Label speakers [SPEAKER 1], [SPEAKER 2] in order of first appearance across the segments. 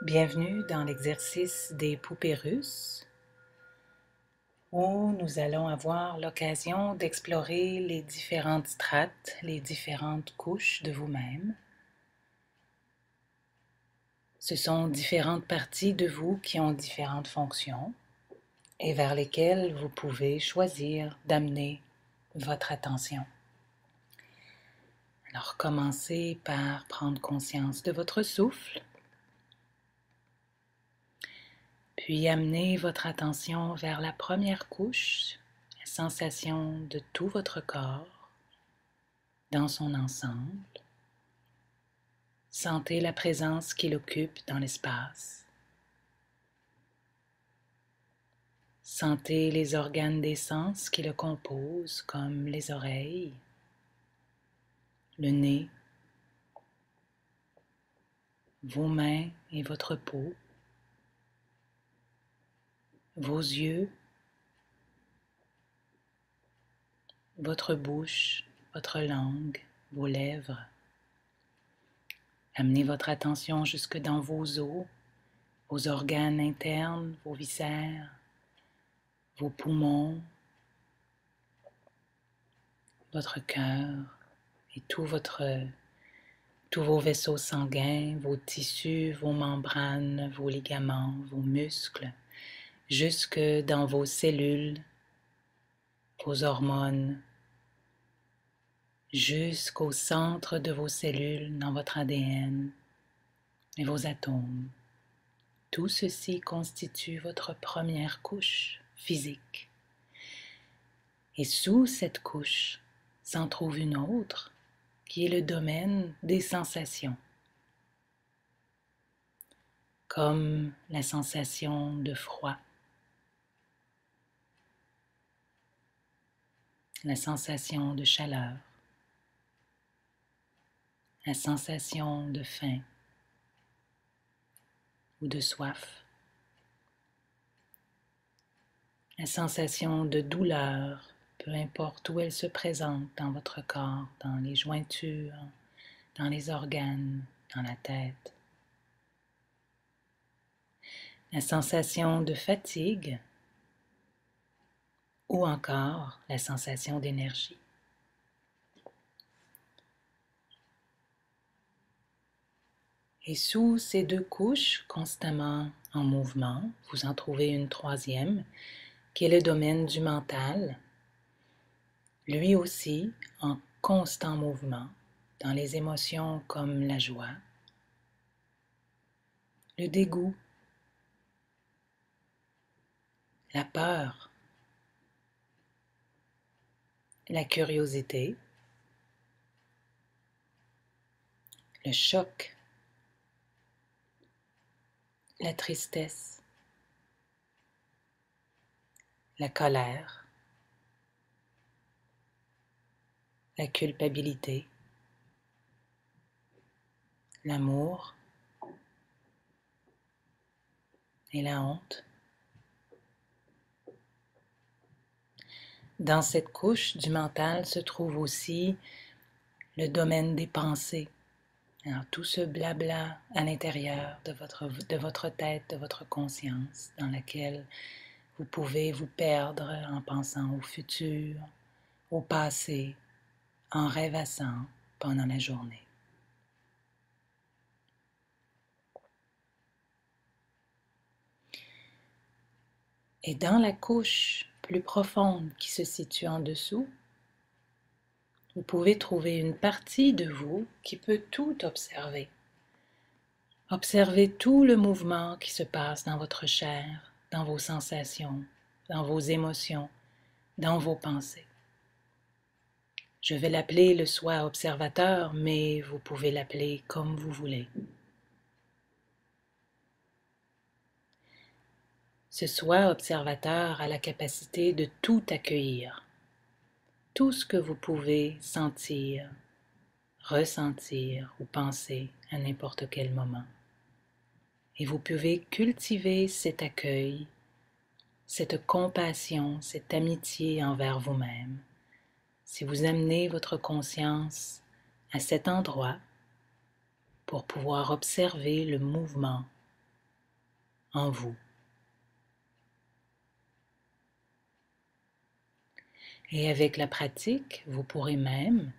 [SPEAKER 1] Bienvenue dans l'exercice des poupées russes où nous allons avoir l'occasion d'explorer les différentes strates, les différentes couches de vous-même. Ce sont différentes parties de vous qui ont différentes fonctions et vers lesquelles vous pouvez choisir d'amener votre attention. Alors commencez par prendre conscience de votre souffle. Puis amenez votre attention vers la première couche, la sensation de tout votre corps dans son ensemble. Sentez la présence qu'il occupe dans l'espace. Sentez les organes des sens qui le composent, comme les oreilles, le nez, vos mains et votre peau, vos yeux, votre bouche, votre langue, vos lèvres. Amenez votre attention jusque dans vos os, vos organes internes, vos viscères, vos poumons, votre cœur et tous vos vaisseaux sanguins, vos tissus, vos membranes, vos ligaments, vos muscles, jusque dans vos cellules, vos hormones, jusqu'au centre de vos cellules, dans votre ADN et vos atomes. Tout ceci constitue votre première couche physique. Et sous cette couche s'en trouve une autre, qui est le domaine des sensations, comme la sensation de froid, la sensation de chaleur, la sensation de faim ou de soif, la sensation de douleur, peu importe où elle se présente dans votre corps, dans les jointures, dans les organes, dans la tête. La sensation de fatigue ou encore la sensation d'énergie. Et sous ces deux couches constamment en mouvement, vous en trouvez une troisième qui est le domaine du mental, lui aussi en constant mouvement dans les émotions comme la joie, le dégoût, la peur, la curiosité, le choc, la tristesse, la colère, la culpabilité, l'amour et la honte. Dans cette couche du mental se trouve aussi le domaine des pensées. Alors, tout ce blabla à l'intérieur de votre tête, de votre conscience, dans laquelle vous pouvez vous perdre en pensant au futur, au passé, en rêvassant pendant la journée. Et dans la couche plus profonde qui se situe en dessous, vous pouvez trouver une partie de vous qui peut tout observer. Observez tout le mouvement qui se passe dans votre chair, dans vos sensations, dans vos émotions, dans vos pensées. Je vais l'appeler le soi observateur, mais vous pouvez l'appeler comme vous voulez. Ce soi observateur a la capacité de tout accueillir, tout ce que vous pouvez sentir, ressentir ou penser à n'importe quel moment. Et vous pouvez cultiver cet accueil, cette compassion, cette amitié envers vous-même. Si vous amenez votre conscience à cet endroit pour pouvoir observer le mouvement en vous. Et avec la pratique, vous pourrez même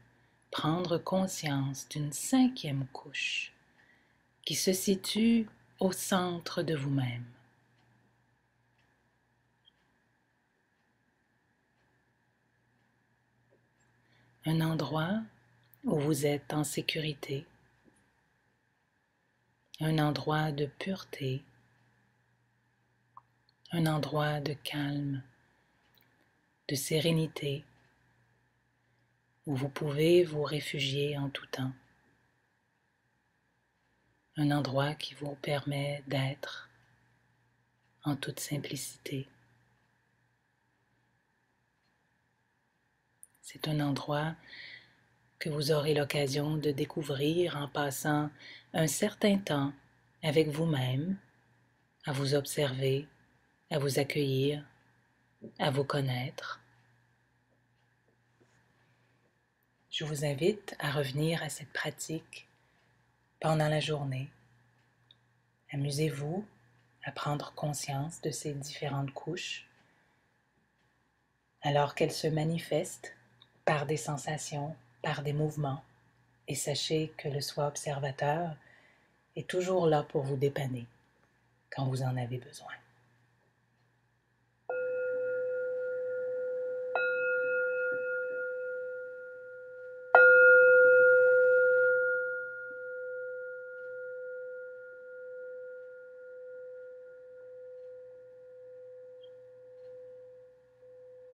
[SPEAKER 1] prendre conscience d'une 5e couche qui se situe au centre de vous-même. Un endroit où vous êtes en sécurité, un endroit de pureté, un endroit de calme, de sérénité, où vous pouvez vous réfugier en tout temps. Un endroit qui vous permet d'être en toute simplicité. C'est un endroit que vous aurez l'occasion de découvrir en passant un certain temps avec vous-même, à vous observer, à vous accueillir, à vous connaître. Je vous invite à revenir à cette pratique pendant la journée. Amusez-vous à prendre conscience de ces différentes couches alors qu'elles se manifestent par des sensations, par des mouvements. Et sachez que le soi observateur est toujours là pour vous dépanner quand vous en avez besoin.